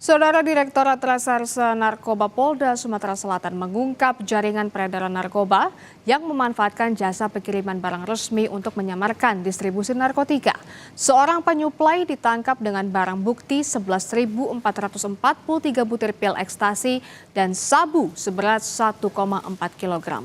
Saudara Direktorat Reserse Narkoba Polda Sumatera Selatan mengungkap jaringan peredaran narkoba yang memanfaatkan jasa pengiriman barang resmi untuk menyamarkan distribusi narkotika. Seorang penyuplai ditangkap dengan barang bukti 11.443 butir pil ekstasi dan sabu seberat 1,4 kg.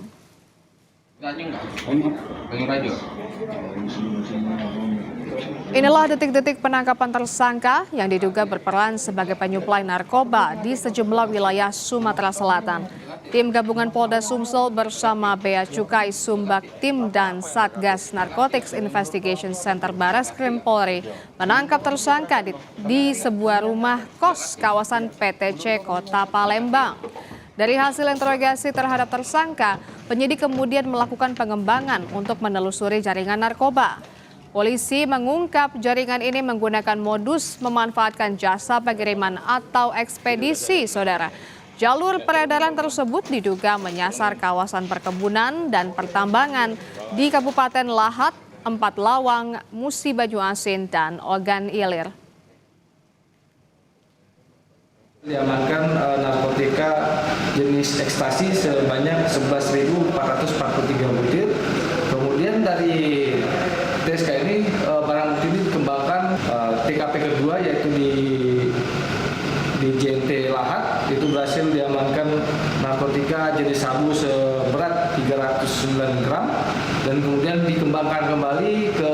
Inilah detik-detik penangkapan tersangka yang diduga berperan sebagai penyuplai narkoba di sejumlah wilayah Sumatera Selatan. Tim gabungan Polda Sumsel bersama Bea Cukai Sumbak Tim dan Satgas Narcotics Investigation Center Barreskrim Polri menangkap tersangka di sebuah rumah kos kawasan PTC Kota Palembang. Dari hasil interogasi terhadap tersangka, penyidik kemudian melakukan pengembangan untuk menelusuri jaringan narkoba. Polisi mengungkap jaringan ini menggunakan modus memanfaatkan jasa pengiriman atau ekspedisi, saudara. Jalur peredaran tersebut diduga menyasar kawasan perkebunan dan pertambangan di Kabupaten Lahat, Empat Lawang, Musi Banyuasin, dan Ogan Ilir. Diamankan narkotika jenis ekstasi sebanyak 11.443 butir. Kemudian dari TSK ini barang bukti ini dikembangkan TKP kedua yaitu di JNT Lahat, itu berhasil diamankan narkotika jenis sabu seberat 309 gram dan kemudian dikembangkan kembali ke